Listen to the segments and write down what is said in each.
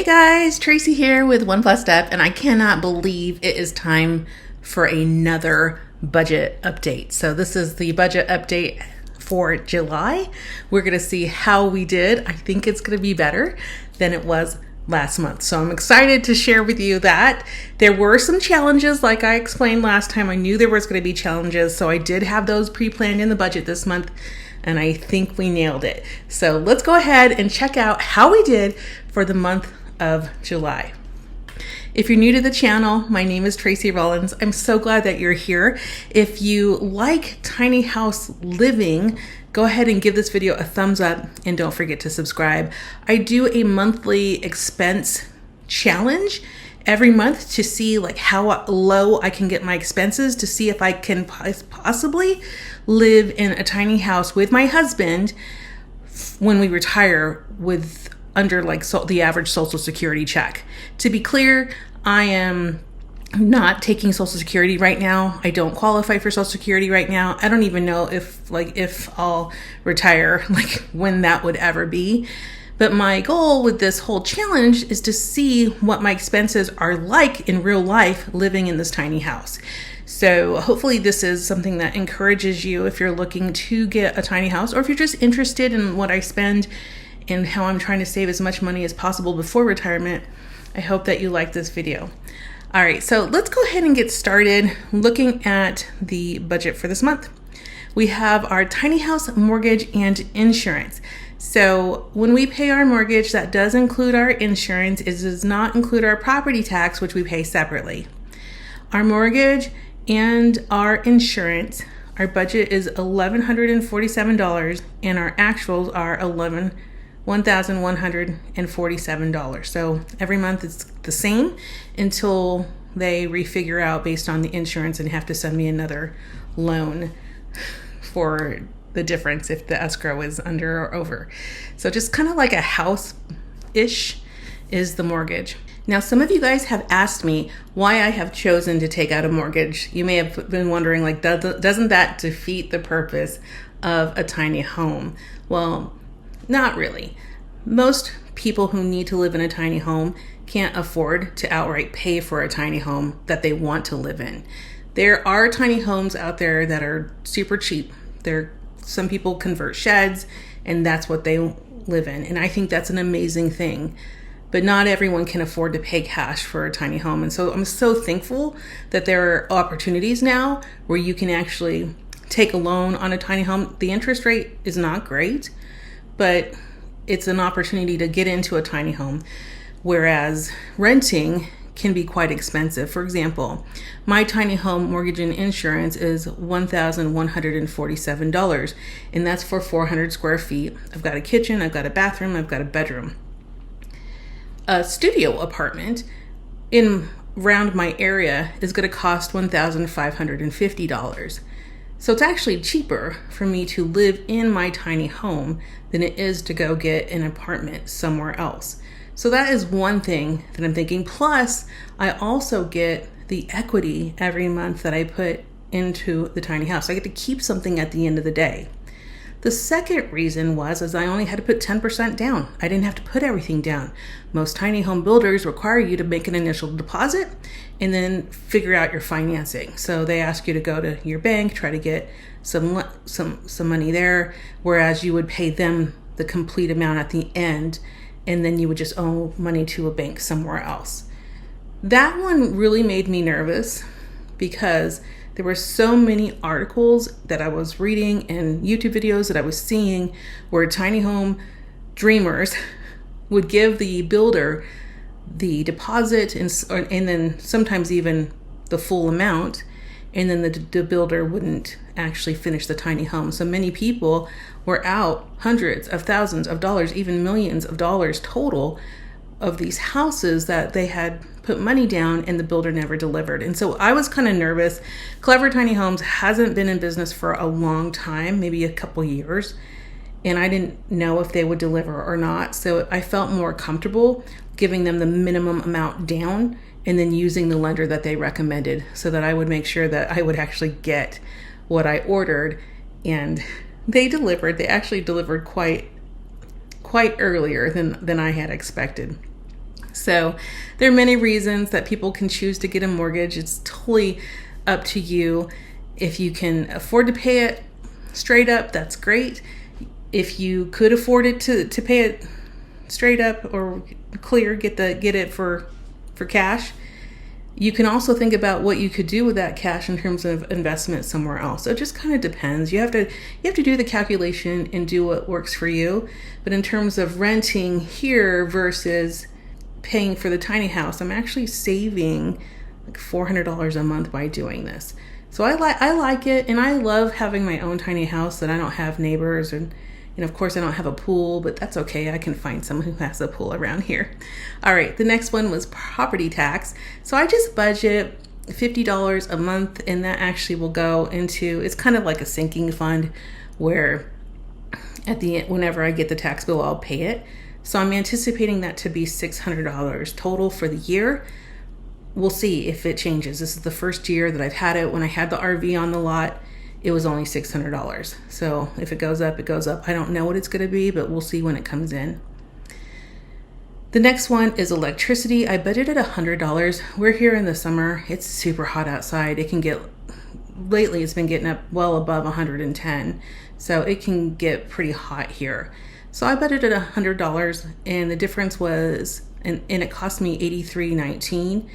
Hey guys, Tracy here with One Plus Step, and I cannot believe it is time for another budget update. So this is the budget update for July. We're going to see how we did. I think it's going to be better than it was last month. So I'm excited to share with you that there were some challenges like I explained last time. I knew there was going to be challenges, so I did have those pre-planned in the budget this month, and I think we nailed it. So let's go ahead and check out how we did for the month of July. If you're new to the channel, my name is Tracy Rollins. I'm so glad that you're here. If you like tiny house living, go ahead and give this video a thumbs up and don't forget to subscribe. I do a monthly expense challenge every month to see like how low I can get my expenses, to see if I can possibly live in a tiny house with my husband when we retire with under like the average Social Security check. To be clear, I am not taking Social Security right now. I don't qualify for Social Security right now. I don't even know if I'll retire, like when that would ever be. But my goal with this whole challenge is to see what my expenses are like in real life living in this tiny house. So hopefully this is something that encourages you if you're looking to get a tiny house, or if you're just interested in what I spend and how I'm trying to save as much money as possible before retirement. I hope that you like this video. All right, so let's go ahead and get started looking at the budget for this month. We have our tiny house mortgage and insurance. So when we pay our mortgage, that does include our insurance. It does not include our property tax, which we pay separately. Our mortgage and our insurance, our budget is $1,147, and our actuals are $1,147. So every month it's the same until they refigure out based on the insurance and have to send me another loan for the difference if the escrow is under or over. So just kind of like a house-ish is the mortgage. Now, some of you guys have asked me why I have chosen to take out a mortgage. You may have been wondering, like, doesn't that defeat the purpose of a tiny home? Well, not really. Most people who need to live in a tiny home can't afford to outright pay for a tiny home that they want to live in. There are tiny homes out there that are super cheap. Some people convert sheds and that's what they live in. And I think that's an amazing thing. But not everyone can afford to pay cash for a tiny home. And so I'm so thankful that there are opportunities now where you can actually take a loan on a tiny home. The interest rate is not great, but it's an opportunity to get into a tiny home, whereas renting can be quite expensive. For example, my tiny home mortgage and insurance is $1,147, and that's for 400 square feet. I've got a kitchen, I've got a bathroom, I've got a bedroom. A studio apartment in around my area is going to cost $1,550. So it's actually cheaper for me to live in my tiny home than it is to go get an apartment somewhere else. So that is one thing that I'm thinking. Plus, I also get the equity every month that I put into the tiny house. I get to keep something at the end of the day. The second reason was I only had to put 10% down. I didn't have to put everything down. Most tiny home builders require you to make an initial deposit and then figure out your financing. So they ask you to go to your bank, try to get some money there, whereas you would pay them the complete amount at the end, and then you would just owe money to a bank somewhere else. That one really made me nervous because there were so many articles that I was reading and YouTube videos that I was seeing where tiny home dreamers would give the builder the deposit and then sometimes even the full amount, and then the builder wouldn't actually finish the tiny home. So many people were out hundreds of thousands of dollars, even millions of dollars total of these houses that they had put money down and the builder never delivered. And so I was kind of nervous. Clever Tiny Homes hasn't been in business for a long time, maybe a couple years, and I didn't know if they would deliver or not. So I felt more comfortable giving them the minimum amount down and then using the lender that they recommended so that I would make sure that I would actually get what I ordered. And they delivered. They actually delivered quite earlier than I had expected. So there are many reasons that people can choose to get a mortgage. It's totally up to you. If you can afford to pay it straight up, that's great. If you could afford it to pay it straight up or clear, get it for cash, you can also think about what you could do with that cash in terms of investment somewhere else. So it just kind of depends. You have to do the calculation and do what works for you. But in terms of renting here versus paying for the tiny house, I'm actually saving like $400 a month by doing this. So I like it, and I love having my own tiny house that I don't have neighbors, and of course I don't have a pool, but that's okay. I can find someone who has a pool around here. All right, the next one was property tax. So I just budget $50 a month, and that actually will go into, it's kind of like a sinking fund where at the end, whenever I get the tax bill, I'll pay it. So I'm anticipating that to be $600 total for the year. We'll see if it changes. This is the first year that I've had it. When I had the RV on the lot, it was only $600. So if it goes up, it goes up. I don't know what it's going to be, but we'll see when it comes in. The next one is electricity. I budgeted $100. We're here in the summer. It's super hot outside. Lately it's been getting up well above 110. So it can get pretty hot here. So I budgeted $100, and the difference was, and it cost me $83.19.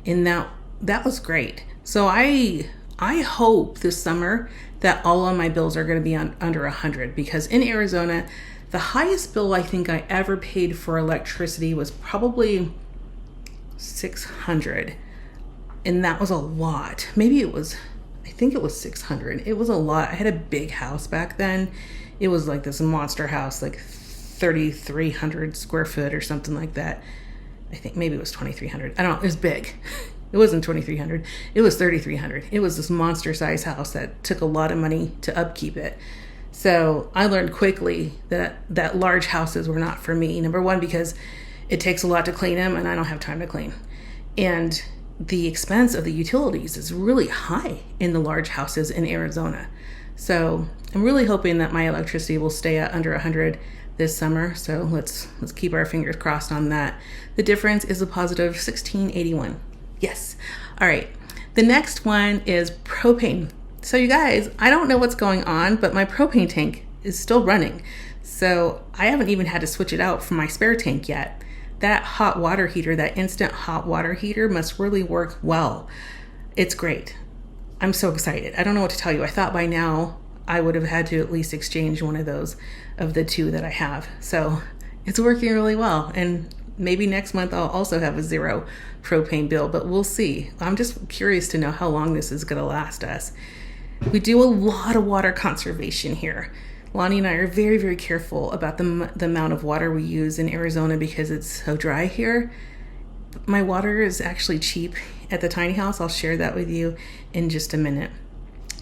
And that was great. So I hope this summer that all of my bills are going to be under 100, because in Arizona, the highest bill I think I ever paid for electricity was probably $600. And that was a lot. I think it was $600. It was a lot. I had a big house back then. It was like this monster house, like 3,300 square foot or something like that. I think maybe it was 2,300. I don't know. It was big. It wasn't 2,300. It was 3,300. It was this monster size house that took a lot of money to upkeep it. So I learned quickly that large houses were not for me. Number one, because it takes a lot to clean them, and I don't have time to clean. And the expense of the utilities is really high in the large houses in Arizona. So I'm really hoping that my electricity will stay at under 100 this summer. So let's keep our fingers crossed on that. The difference is a positive $16.81. Yes. All right. The next one is propane. So you guys, I don't know what's going on, but my propane tank is still running. So I haven't even had to switch it out from my spare tank yet. That hot water heater, that instant hot water heater, must really work well. It's great. I'm so excited. I don't know what to tell you. I thought by now I would have had to at least exchange one of those of the two that I have. So it's working really well. And maybe next month I'll also have a zero propane bill, but we'll see. I'm just curious to know how long this is going to last us. We do a lot of water conservation here. Lonnie and I are very, very careful about the amount of water we use in Arizona because it's so dry here. My water is actually cheap at the tiny house. I'll share that with you in just a minute.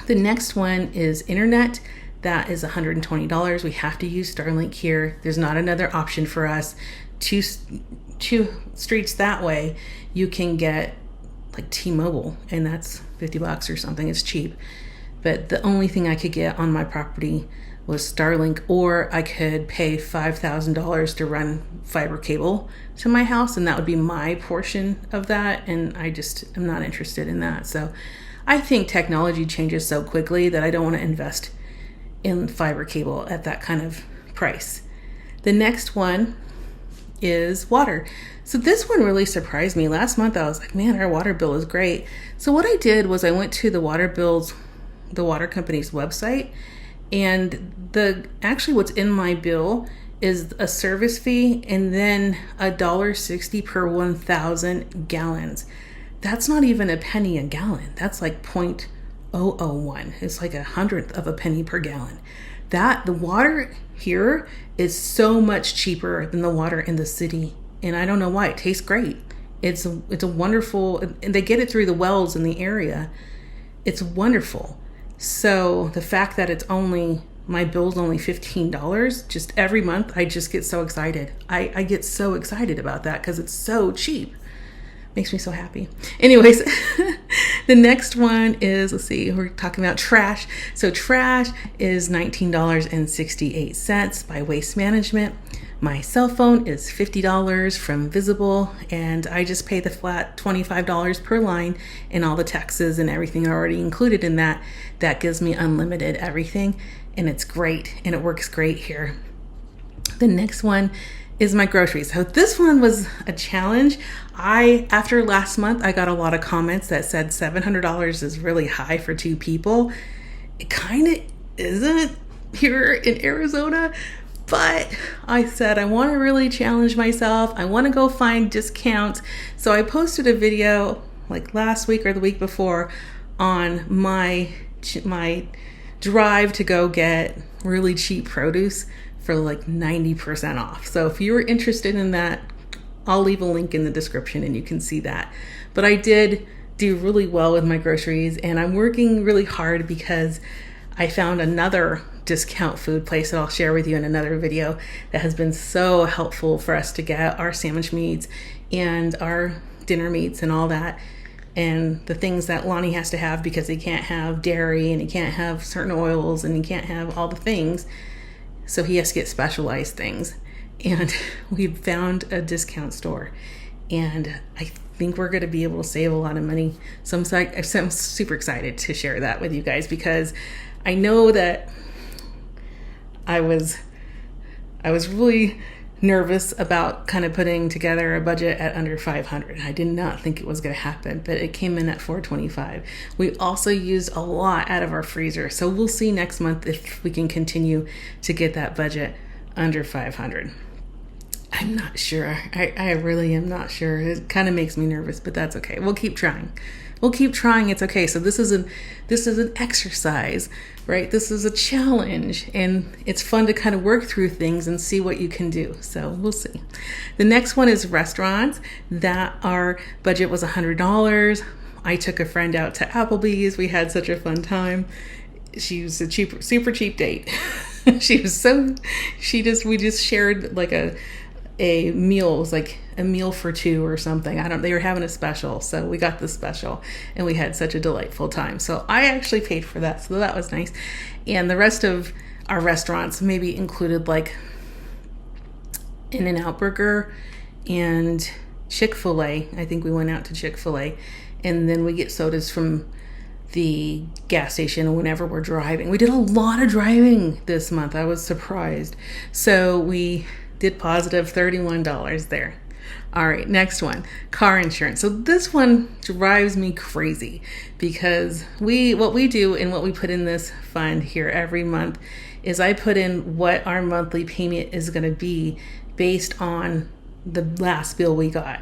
The next one is internet. That is $120. We have to use Starlink here. There's not another option for us. Two streets that way, you can get like T-Mobile, and that's $50 or something. It's cheap. But the only thing I could get on my property was Starlink, or I could pay $5,000 to run fiber cable to my house, and that would be my portion of that, and I just am not interested in that. So I think technology changes so quickly that I don't want to invest in fiber cable at that kind of price. The next one is water. So this one really surprised me. Last month I was like, man, our water bill is great. So what I did was I went to the water company's website, and actually what's in my bill is a service fee and then $1.60 per 1,000 gallons. That's not even a penny a gallon. That's like 0.001. It's like 1/100th of a penny per gallon. The water here is so much cheaper than the water in the city, and I don't know why. It tastes great. It's a wonderful, and they get it through the wells in the area. It's wonderful. So the fact that my bill's only $15 just every month, I just get so excited. I get so excited about that because it's so cheap. Makes me so happy. Anyways, the next one is, we're talking about trash. So trash is $19.68 by Waste Management. My cell phone is $50 from Visible, and I just pay the flat $25 per line, and all the taxes and everything are already included in that. That gives me unlimited everything, and it's great, and it works great here. The next one is my groceries. So this one was a challenge. After last month, I got a lot of comments that said $700 is really high for two people. It kind of isn't here in Arizona, but I said I want to really challenge myself. I want to go find discounts. So I posted a video like last week or the week before on my drive to go get really cheap produce for like 90% off. So if you're interested in that, I'll leave a link in the description and you can see that. But I did do really well with my groceries, and I'm working really hard because I found another discount food place that I'll share with you in another video that has been so helpful for us to get our sandwich meats and our dinner meats and all that, and the things that Lonnie has to have because he can't have dairy and he can't have certain oils and he can't have all the things. So he has to get specialized things. And we found a discount store, and I think we're going to be able to save a lot of money. So I'm super excited to share that with you guys, because I know that I was really nervous about kind of putting together a budget at under 500. I did not think it was going to happen, but it came in at 425. We also used a lot out of our freezer, so we'll see next month if we can continue to get that budget under 500. I'm not sure. I really am not sure. It kind of makes me nervous, but that's okay. We'll keep trying. It's okay. So this is an exercise, right? This is a challenge, and it's fun to kind of work through things and see what you can do. So we'll see. The next one is restaurants. That our budget was $100. I took a friend out to Applebee's. We had such a fun time. She was a super cheap date. We just shared like a meal. It was like a meal for two or something. They were having a special, so we got the special, and we had such a delightful time. So I actually paid for that, so that was nice. And the rest of our restaurants maybe included like In-N-Out Burger and Chick-fil-A. I think we went out to Chick-fil-A, and then we get sodas from the gas station whenever we're driving. We did a lot of driving this month. I was surprised. So we did positive $31 there. All right, next one, car insurance. So this one drives me crazy, because what we do and what we put in this fund here every month is I put in what our monthly payment is going to be based on the last bill we got.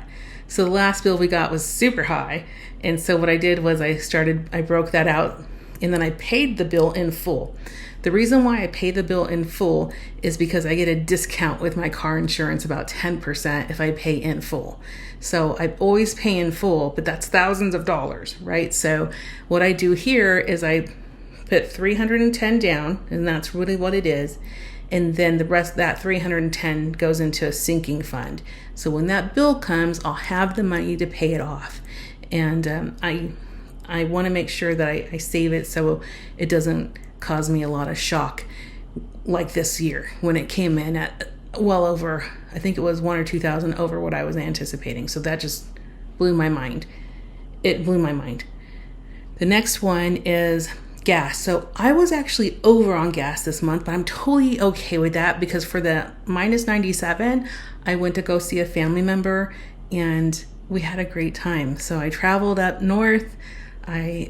So the last bill we got was super high. And so what I did was I broke that out, and then I paid the bill in full. The reason why I pay the bill in full is because I get a discount with my car insurance, about 10% if I pay in full. So I always pay in full, but that's thousands of dollars, right? So what I do here is I put $310 down, and that's really what it is. And then the rest, that $310 goes into a sinking fund. So when that bill comes, I'll have the money to pay it off. And I want to make sure that I save it so it doesn't cause me a lot of shock like this year when it came in at well over, I think it was 1,000 or 2,000 over what I was anticipating. So that just blew my mind. It blew my mind. The next one is gas. So I was actually over on gas this month, but I'm totally okay with that, because for the minus 97, I went to go see a family member, and we had a great time. So I traveled up north. I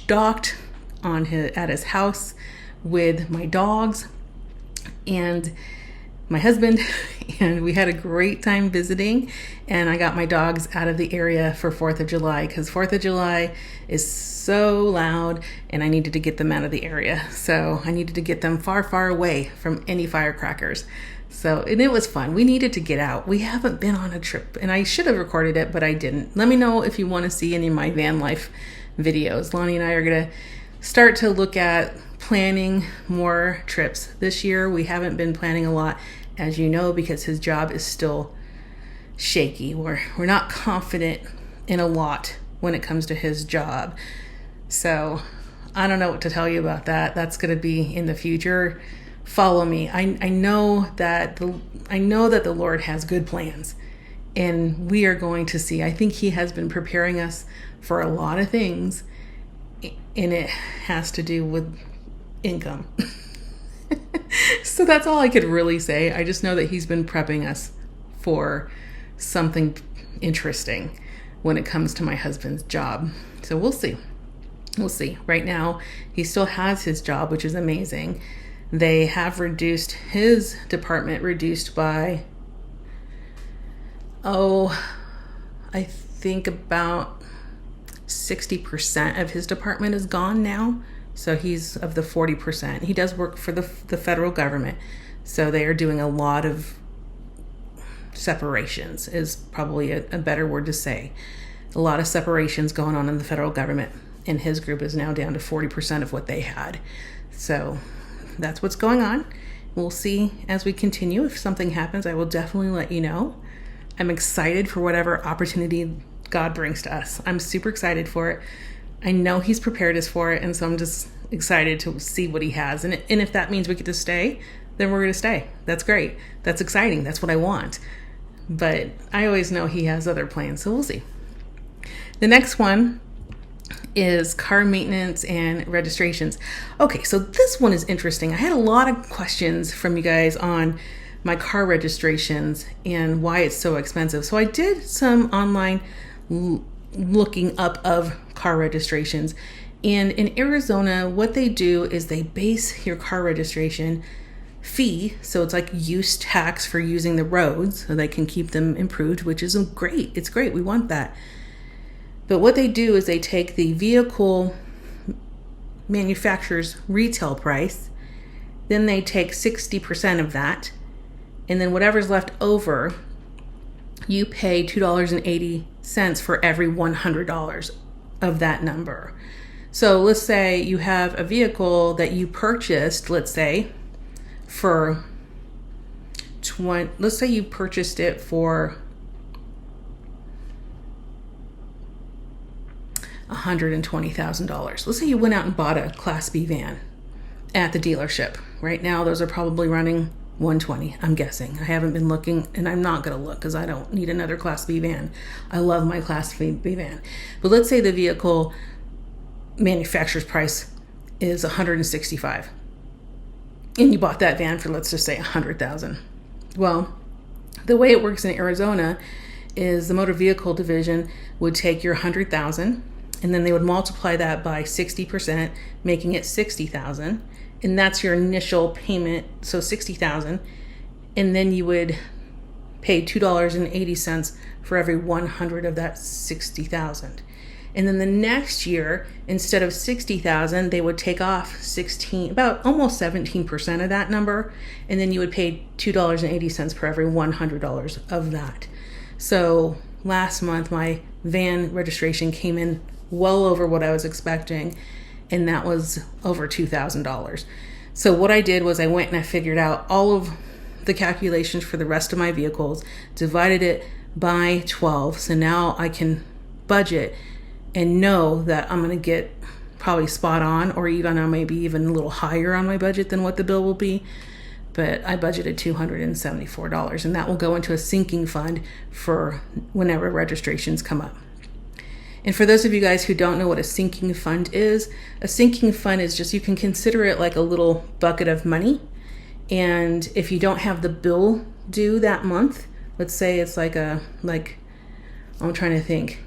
docked at his house with my dogs and my husband, and we had a great time visiting. And I got my dogs out of the area for 4th of July, because 4th of July is so loud, and I needed to get them out of the area. So I needed to get them far, far away from any firecrackers. And it was fun. We needed to get out. We haven't been on a trip, and I should have recorded it, but I didn't. Let me know if you want to see any of my van life videos. Lonnie and I are going to start to look at planning more trips this year. We haven't been planning a lot, as you know, because his job is still shaky. We're not confident in a lot when it comes to his job. So I don't know what to tell you about that. That's going to be in the future follow me. I know that the Lord has good plans, and we are going to see. I think He has been preparing us for a lot of things, and it has to do with income. So that's all I could really say. I just know that He's been prepping us for something interesting when it comes to my husband's job. So we'll see. We'll see. Right now, he still has his job, which is amazing. They have reduced his department, reduced by, I think about 60% of his department is gone now. So he's of the 40%. He does work for the federal government. So they are doing a lot of separations, is probably a better word to say. A lot of separations going on in the federal government. And his group is now down to 40% of what they had. So that's what's going on. We'll see as we continue. If something happens, I will definitely let you know. I'm excited for whatever opportunity God brings to us. I'm super excited for it. I know He's prepared us for it, and so I'm just excited to see what He has. And if that means we get to stay, then we're going to stay. That's great. That's exciting. That's what I want. But I always know He has other plans, so we'll see. The next one is car maintenance and registrations. Okay, so this one is interesting. I had a lot of questions from you guys on my car registrations and why it's so expensive. So I did some online looking up of car registrations. And in Arizona, what they do is they base your car registration fee. So it's like use tax for using the roads so they can keep them improved, which is great. It's great. We want that. But what they do is they take the vehicle manufacturer's retail price, then they take 60% of that, and then whatever's left over, you pay $2.80 for every $100 of that number. So let's say you have a vehicle that you purchased, let's say you purchased it for $120,000. Let's say you went out and bought a Class B van at the dealership. Right now, those are probably running $120, I'm guessing. I haven't been looking, and I'm not going to look because I don't need another Class B van. I love my Class B van. But let's say the vehicle manufacturer's price is $165,000, and you bought that van for, let's just say, $100,000. Well, the way it works in Arizona is the motor vehicle division would take your $100,000, and then they would multiply that by 60%, making it $60,000. And that's your initial payment, so $60,000. And then you would pay $2.80 for every 100 of that $60,000. And then the next year, instead of $60,000, they would take off about almost 17% of that number. And then you would pay $2.80 per every $100 of that. So last month, my van registration came in well over what I was expecting, and that was over $2,000. So what I did was I went and I figured out all of the calculations for the rest of my vehicles, divided it by 12. So now I can budget and know that I'm going to get probably spot on, or even maybe even a little higher on my budget than what the bill will be. But I budgeted $274, and that will go into a sinking fund for whenever registrations come up. And for those of you guys who don't know what a sinking fund is, a sinking fund is just, you can consider it like a little bucket of money. And if you don't have the bill due that month, let's say it's I'm trying to think,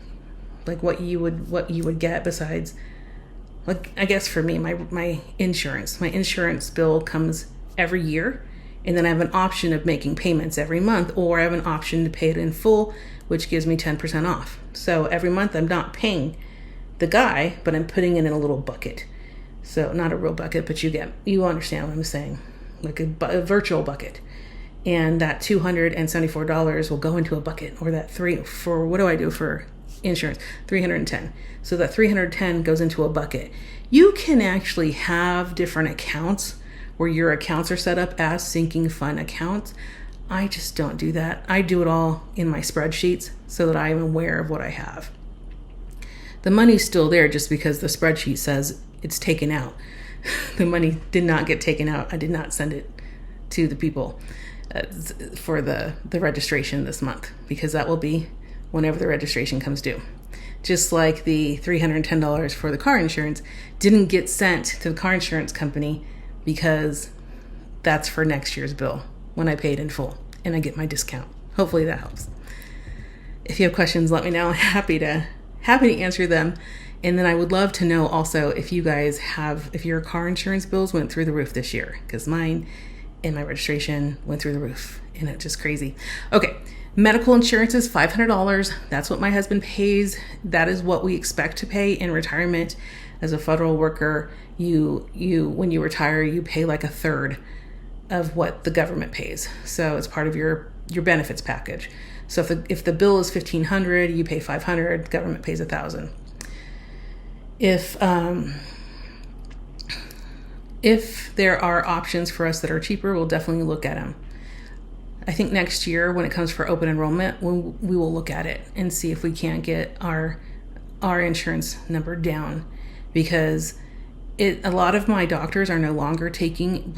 like what you would get besides, like, I guess for me, my insurance bill comes every year, and then I have an option of making payments every month, or I have an option to pay it in full, which gives me 10% off. So every month I'm not paying the guy, but I'm putting it in a little bucket. So not a real bucket, but you understand what I'm saying, like a virtual bucket. And that $274 will go into a bucket, or that what do I do for insurance? $310. So that $310 goes into a bucket. You can actually have different accounts where your accounts are set up as sinking fund accounts. I just don't do that. I do it all in my spreadsheets so that I'm aware of what I have. The money's still there just because the spreadsheet says it's taken out. The money did not get taken out. I did not send it to the people for the registration this month, because that will be whenever the registration comes due. Just like the $310 for the car insurance didn't get sent to the car insurance company, because that's for next year's bill when I paid in full and I get my discount. Hopefully that helps. If you have questions, let me know. I'm happy to answer them. And then I would love to know also if you guys if your car insurance bills went through the roof this year, because mine and my registration went through the roof, and it's just crazy. Okay. Medical insurance is $500. That's what my husband pays. That is what we expect to pay in retirement. As a federal worker, you when you retire, you pay like a third of what the government pays. So it's part of your benefits package. So if the bill is $1,500, you pay $500. The government pays $1,000. If there are options for us that are cheaper, we'll definitely look at them. I think next year, when it comes for open enrollment, we will look at it and see if we can't get our insurance number down, because a lot of my doctors are no longer taking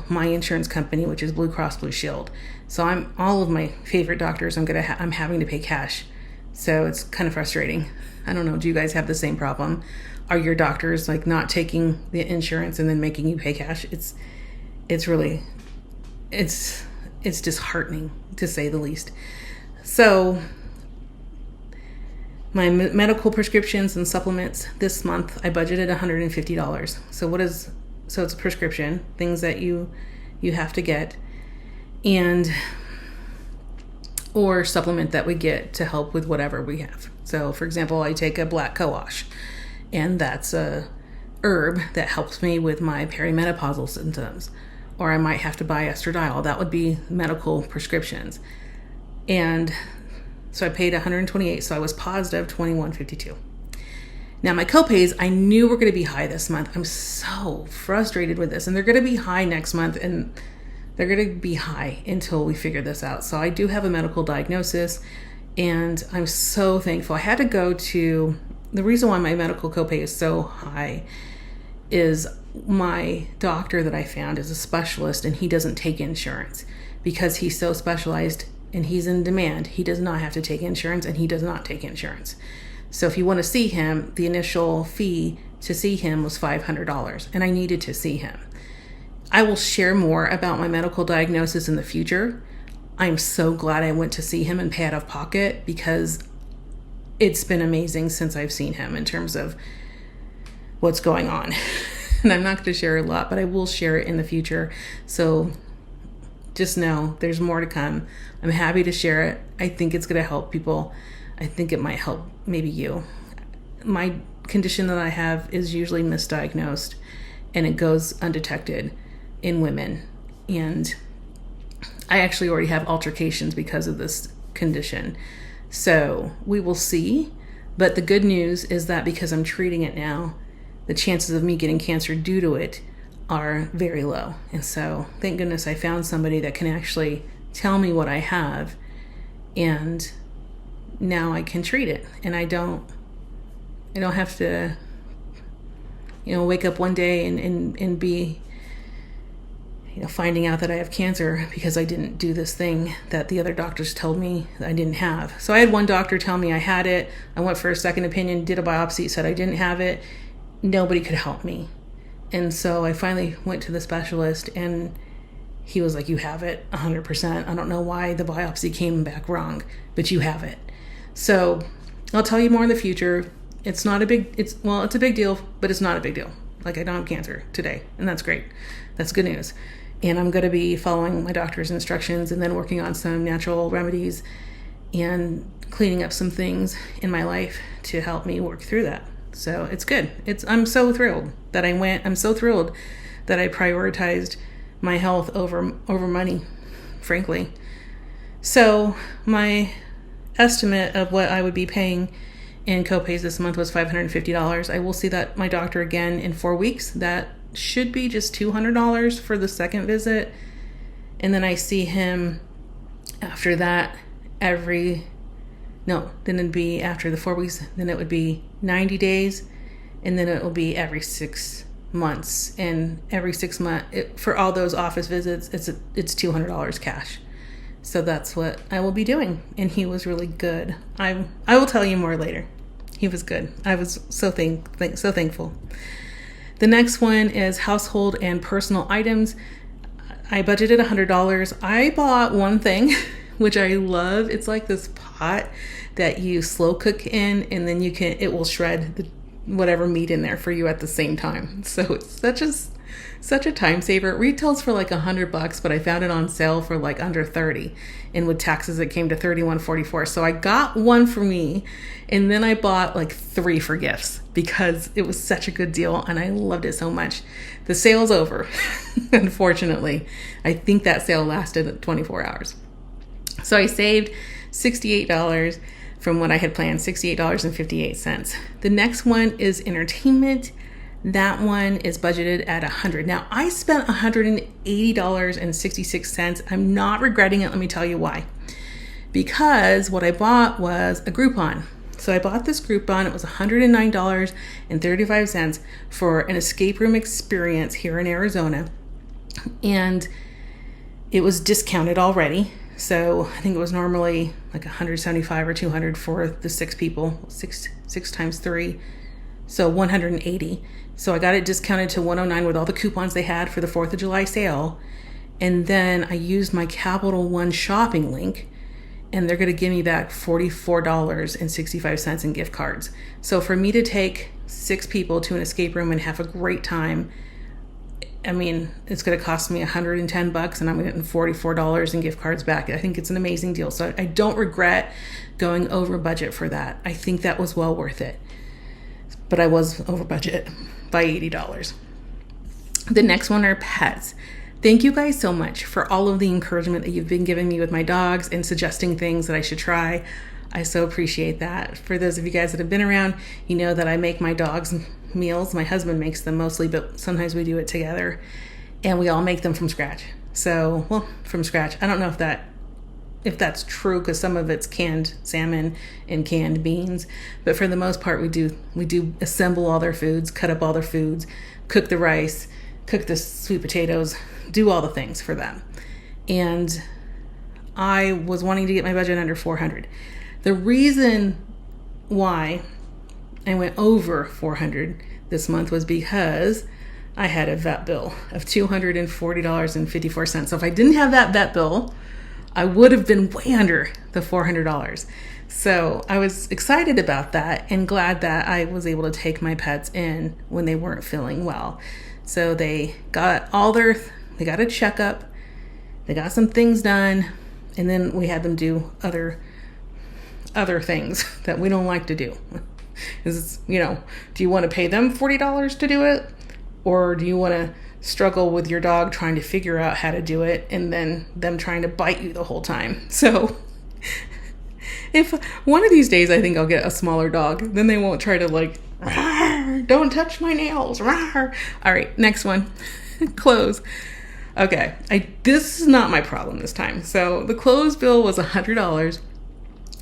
my insurance company, which is Blue Cross Blue Shield. So all of my favorite doctors, I'm having to pay cash. So it's kind of frustrating. I don't know. Do you guys have the same problem? Are your doctors like not taking the insurance and then making you pay cash? It's disheartening, to say the least. So my medical prescriptions and supplements this month, I budgeted $150. So it's a prescription, things that you have to get, or supplement that we get to help with whatever we have. So for example, I take a black cohosh, and that's a herb that helps me with my perimenopausal symptoms. Or I might have to buy estradiol. That would be medical prescriptions. And so I paid $128, so I was positive $21.52. Now my copays, I knew were going to be high this month. I'm so frustrated with this, and they're going to be high next month, and they're going to be high until we figure this out. So I do have a medical diagnosis, and I'm so thankful. I had to go to, the reason why my medical copay is so high is my doctor that I found is a specialist, and he doesn't take insurance because he's so specialized and he's in demand. He does not have to take insurance, and he does not take insurance. So if you want to see him, the initial fee to see him was $500, and I needed to see him. I will share more about my medical diagnosis in the future. I'm so glad I went to see him and pay out of pocket, because it's been amazing since I've seen him in terms of what's going on. And I'm not going to share a lot, but I will share it in the future. So just know there's more to come. I'm happy to share it. I think it's going to help people. I think it might help maybe you. My condition that I have is usually misdiagnosed, and it goes undetected in women. And I actually already have altercations because of this condition. So we will see. But the good news is that because I'm treating it now, the chances of me getting cancer due to it are very low. And so thank goodness I found somebody that can actually tell me what I have, and now I can treat it. And I don't have to, wake up one day and be, finding out that I have cancer because I didn't do this thing that the other doctors told me I didn't have. So I had one doctor tell me I had it. I went for a second opinion, did a biopsy, said I didn't have it. Nobody could help me. And so I finally went to the specialist, and he was like, you have it 100%. I don't know why the biopsy came back wrong, but you have it. So I'll tell you more in the future. It's a big deal, but it's not a big deal. Like, I don't have cancer today, and that's great. That's good news. And I'm going to be following my doctor's instructions, and then working on some natural remedies and cleaning up some things in my life to help me work through that. So it's good. I'm so thrilled that I went. I'm so thrilled that I prioritized my health over money, frankly. So my estimate of what I would be paying in copays this month was $550. I will see my doctor again in 4 weeks. That should be just $200 for the second visit. And then I see him after that then it'd be after the 4 weeks, then it would be 90 days. And then it will be every 6 months, and every 6 months for all those office visits, it's $200 cash. So that's what I will be doing. And he was really good. I will tell you more later. He was good. I was so thankful. The next one is household and personal items. I budgeted $100. I bought one thing, which I love. It's like this pot that you slow cook in, and then it will shred whatever meat in there for you at the same time. So it's such a time saver. It retails for like $100, but I found it on sale for like under 30, and with taxes it came to $31.44. So I got one for me, and then I bought like 3 for gifts because it was such a good deal and I loved it so much. The sale's over. Unfortunately, I think that sale lasted 24 hours. So I saved $68 from what I had planned, $68.58. The next one is entertainment. That one is budgeted at $100. Now I spent $180.66. I'm not regretting it. Let me tell you why. Because what I bought was a Groupon. So I bought this Groupon. It was $109.35 for an escape room experience here in Arizona. And it was discounted already. So I think it was normally like $175 or $200 for the 6 people, six times 3. So 180. So I got it discounted to $109 with all the coupons they had for the 4th of July sale. And then I used my Capital One shopping link, and they're going to give me back $44.65 in gift cards. So for me to take 6 people to an escape room and have a great time, I mean, it's going to cost me $110 and I'm getting $44 in gift cards back. I think it's an amazing deal. So I don't regret going over budget for that. I think that was well worth it. But I was over budget by $80. The next one are pets. Thank you guys so much for all of the encouragement that you've been giving me with my dogs and suggesting things that I should try. I so appreciate that. For those of you guys that have been around, you know that I make my dogs meals. My husband makes them mostly, but sometimes we do it together, and we all make them from scratch. So, well, from scratch. I don't know if that's true, because some of it's canned salmon and canned beans, but for the most part we do assemble all their foods, cut up all their foods, cook the rice, cook the sweet potatoes, do all the things for them. And I was wanting to get my budget under $400. The reason why I went over $400 this month was because I had a vet bill of $240.54. So if I didn't have that vet bill, I would have been way under the $400. So I was excited about that and glad that I was able to take my pets in when they weren't feeling well. So they got a checkup, they got some things done, and then we had them do other things that we don't like to do. Do you want to pay them $40 to do it? Or do you want to struggle with your dog trying to figure out how to do it and then them trying to bite you the whole time? So if one of these days I think I'll get a smaller dog, then they won't try to like, don't touch my nails. All right, next one. Clothes. Okay, this is not my problem this time. So the clothes bill was $100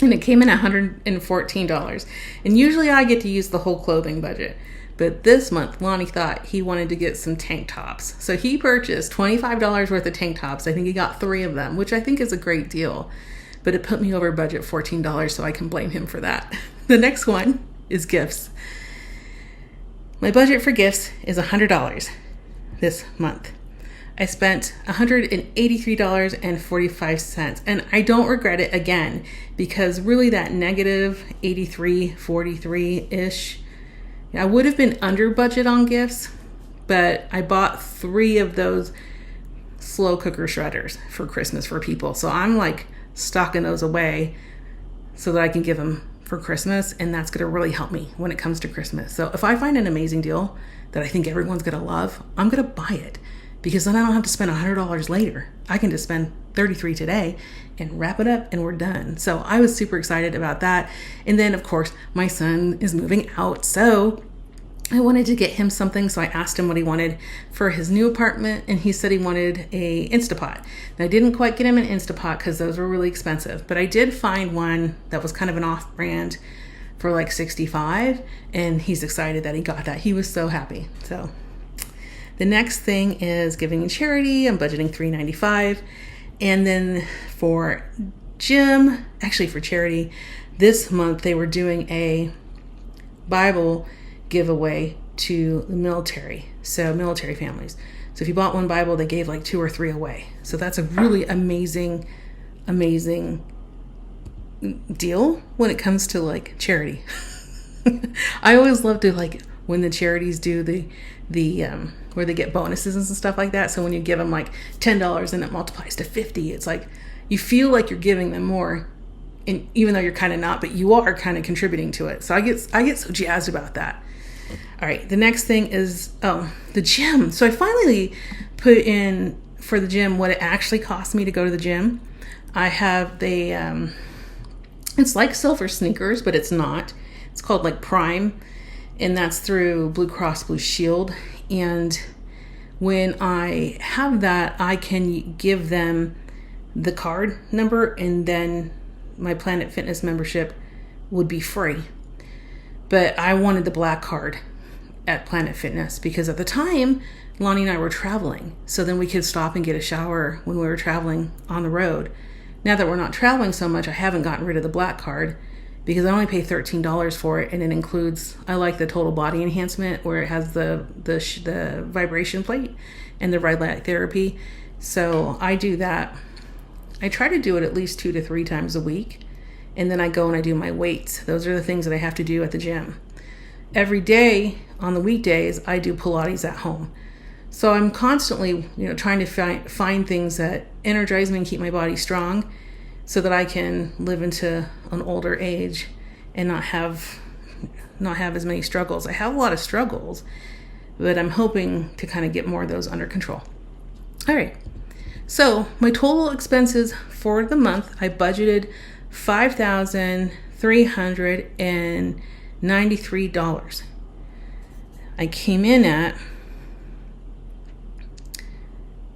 and it came in at $114. And usually I get to use the whole clothing budget. But this month, Lonnie thought he wanted to get some tank tops. So he purchased $25 worth of tank tops. I think he got 3 of them, which I think is a great deal. But it put me over budget $14, so I can blame him for that. The next one is gifts. My budget for gifts is $100 this month. I spent $183.45, and I don't regret it again, because really that negative 43.43-ish, I would have been under budget on gifts, but I bought 3 of those slow cooker shredders for Christmas for people. So I'm like stocking those away so that I can give them for Christmas, and that's going to really help me when it comes to Christmas. So if I find an amazing deal that I think everyone's going to love, I'm going to buy it, because then I don't have to spend $100 later. I can just spend $33 today and wrap it up and we're done. So I was super excited about that. And then of course my son is moving out, so I wanted to get him something. So I asked him what he wanted for his new apartment, and he said he wanted a Instapot. And I didn't quite get him an Instapot because those were really expensive, but I did find one that was kind of an off-brand for like $65, and he's excited that he got that. He was so happy. So The next thing is giving in charity. I'm budgeting $3.95. And then for gym, actually for charity, this month they were doing a Bible giveaway to the military. So military families. So if you bought one Bible, they gave like 2 or 3 away. So that's a really amazing deal when it comes to like charity. I always love to like when the charities do the where they get bonuses and stuff like that. So when you give them like $10 and it multiplies to 50, it's like you feel like you're giving them more, and even though you're kind of not, but you are kind of contributing to it. So I get so jazzed about that. All right, the next thing is the gym. So I finally put in for the gym what it actually cost me to go to the gym. I have the it's like Silver Sneakers, but it's not. It's called like Prime, and that's through Blue Cross Blue Shield. And when I have that, I can give them the card number, and then my Planet Fitness membership would be free. But I wanted the black card at Planet Fitness because at the time, Lonnie and I were traveling. So then we could stop and get a shower when we were traveling on the road. Now that we're not traveling so much, I haven't gotten rid of the black card because I only pay $13 for it, and it includes, I like the total body enhancement where it has the vibration plate and the red light therapy. So I do that. I try to do it at least 2 to 3 times a week, and then I go and I do my weights. Those are the things that I have to do at the gym. Every day on the weekdays, I do Pilates at home. So I'm constantly, trying to find things that energize me and keep my body strong, so that I can live into an older age and not have as many struggles. I have a lot of struggles, but I'm hoping to kind of get more of those under control. All right. So my total expenses for the month, I budgeted $5,393. I came in at,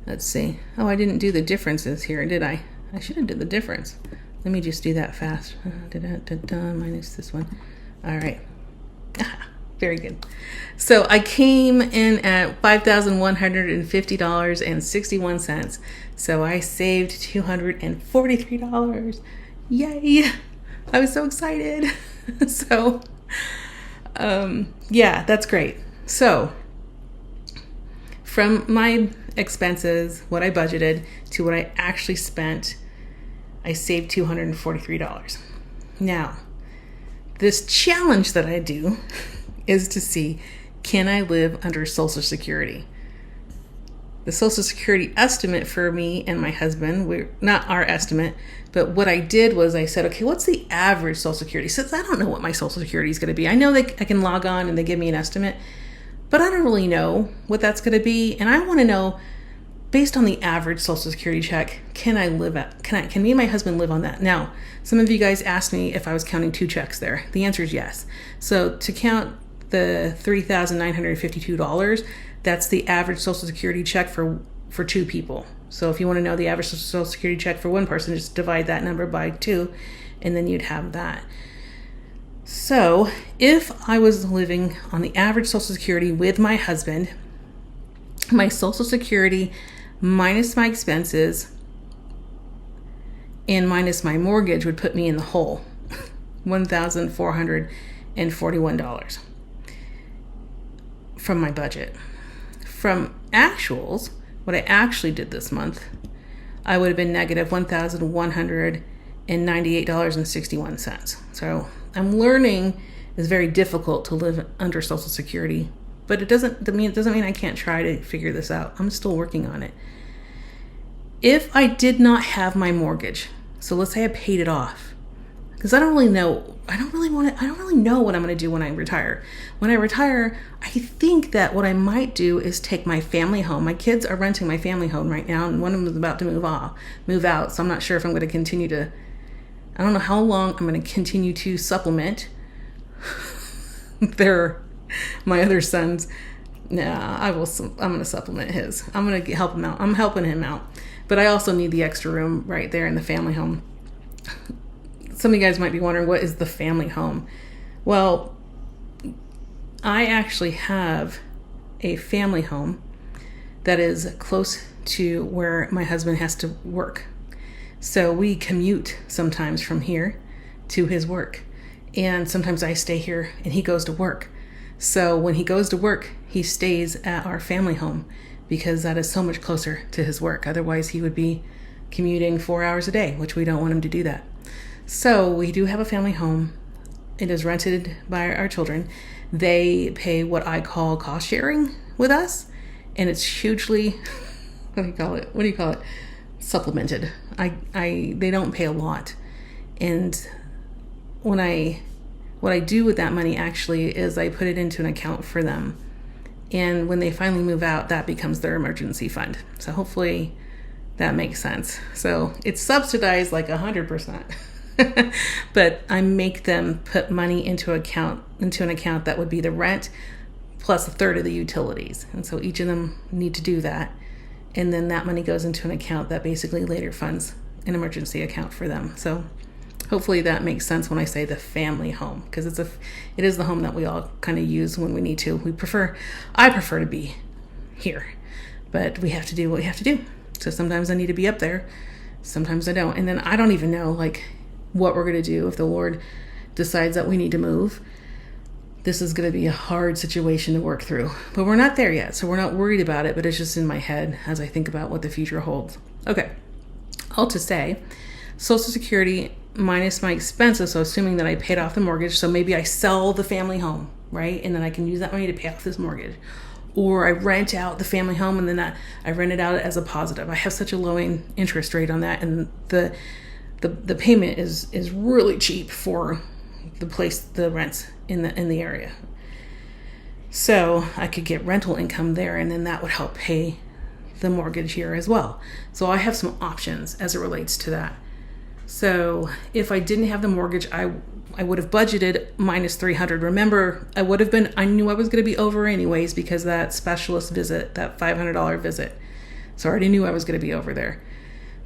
let's see. Oh, I didn't do the differences here, did I? I should have did the difference. Let me just do that fast. Minus this one. All right. Very good. So I came in at $5,150.61. So I saved $243. Yay. I was so excited. So, yeah, that's great. So from my expenses, what I budgeted, to what I actually spent, I saved $243. Now, this challenge that I do is to see, can I live under Social Security? The Social Security estimate for me and my husband, not our estimate, but what I did was I said, okay, what's the average Social Security? Since I don't know what my Social Security is going to be. I know I can log on and they give me an estimate, but I don't really know what that's going to be. And I want to know, based on the average Social Security check, can me and my husband live on that? Now, some of you guys asked me if I was counting 2 checks there. The answer is yes. So to count the $3,952, that's the average Social Security check for 2 people. So if you want to know the average Social Security check for one person, just divide that number by 2, and then you'd have that. So if I was living on the average Social Security with my husband, my Social Security minus my expenses and minus my mortgage would put me in the hole, $1,441 from my budget. From actuals, what I actually did this month, I would have been negative $1,198.61. So I'm learning it's very difficult to live under Social Security, but it doesn't mean I can't try to figure this out. I'm still working on it. If I did not have my mortgage, so let's say I paid it off, because I don't really know what I'm going to do when I retire. When I retire, I think that what I might do is take my family home. My kids are renting my family home right now, and one of them is about to move out. So I'm not sure if I'm going to continue to, I don't know how long I'm going to continue to supplement my other sons. Nah, I'm going to supplement his. I'm going to help him out. I'm helping him out. But I also need the extra room right there in the family home. Some of you guys might be wondering, what is the family home? Well, I actually have a family home, that is close to where my husband has to work. So we commute sometimes from here to his work. And sometimes I stay here and he goes to work. So when he goes to work, he stays at our family home because that is so much closer to his work. Otherwise, he would be commuting 4 hours a day, which we don't want him to do that. So we do have a family home. It is rented by our children. They pay what I call cost sharing with us, and it's hugely, what do you call it? Supplemented. They don't pay a lot. And what I do with that money actually is I put it into an account for them. And when they finally move out, that becomes their emergency fund. So hopefully that makes sense. So it's subsidized like 100%. But I make them put money into an account that would be the rent plus a third of the utilities. And so each of them need to do that. And then that money goes into an account that basically later funds an emergency account for them. So hopefully that makes sense when I say the family home, because it is the home that we all kind of use when we need to. I prefer to be here, but we have to do what we have to do. So sometimes I need to be up there, sometimes I don't. And then I don't even know like what we're going to do if the Lord decides that we need to move. This is going to be a hard situation to work through, but we're not there yet. So we're not worried about it, but it's just in my head as I think about what the future holds. Okay. All to say, Social Security minus my expenses. So assuming that I paid off the mortgage. So maybe I sell the family home, right? And then I can use that money to pay off this mortgage. Or I rent out the family home and then I rent it out as a positive. I have such a low interest rate on that. And the payment is really cheap for the rents in the area. So I could get rental income there, and then that would help pay the mortgage here as well. So I have some options as it relates to that. So if I didn't have the mortgage, I would have budgeted minus $300. Remember, I knew I was going to be over anyways because that specialist visit, that $500 visit. So I already knew I was going to be over there.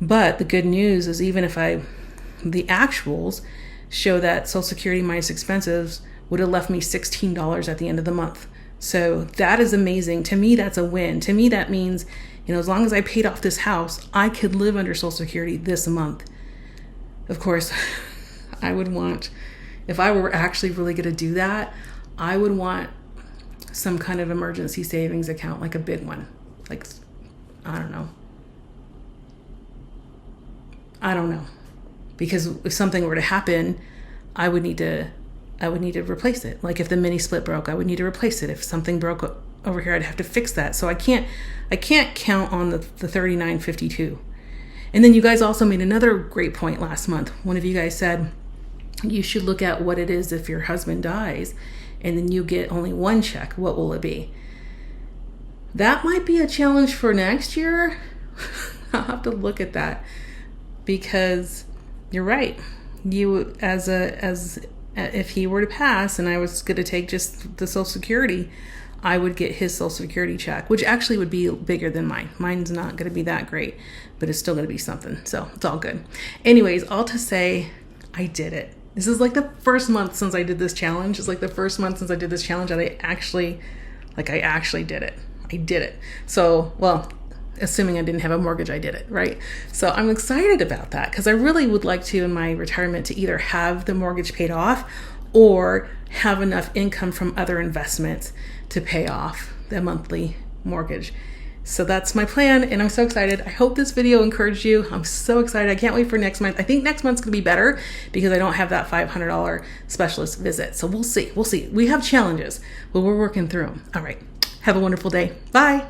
But the good news is even if the actuals show that Social Security minus expenses would have left me $16 at the end of the month. So that is amazing. To me, that's a win. To me, that means, as long as I paid off this house, I could live under Social Security this month. Of course, I would want, if I were actually really going to do that, I would want some kind of emergency savings account, like a big one. Like, I don't know. Because if something were to happen, I would need to replace it. Like if the mini split broke, I would need to replace it. If something broke over here, I'd have to fix that. So I can't count on the $39.52. And then you guys also made another great point last month. One of you guys said you should look at what it is if your husband dies and then you get only one check. What will it be? That might be a challenge for next year. I'll have to look at that because you're right. You if he were to pass and I was going to take just the Social Security, I would get his Social Security check, which actually would be bigger than mine. Mine's not going to be that great, but it's still going to be something. So it's all good. Anyways, all to say, I did it. This is like the first month since I did this challenge. It's like the first month since I did this challenge that I actually did it. I did it. So, well, assuming I didn't have a mortgage, I did it, right? So I'm excited about that because I really would like to, in my retirement, to either have the mortgage paid off or have enough income from other investments to pay off the monthly mortgage. So that's my plan, and I'm so excited. I hope this video encouraged you. I'm so excited. I can't wait for next month. I think next month's gonna be better because I don't have that $500 specialist visit. So we'll see. We have challenges, but we're working through them. All right. Have a wonderful day. Bye.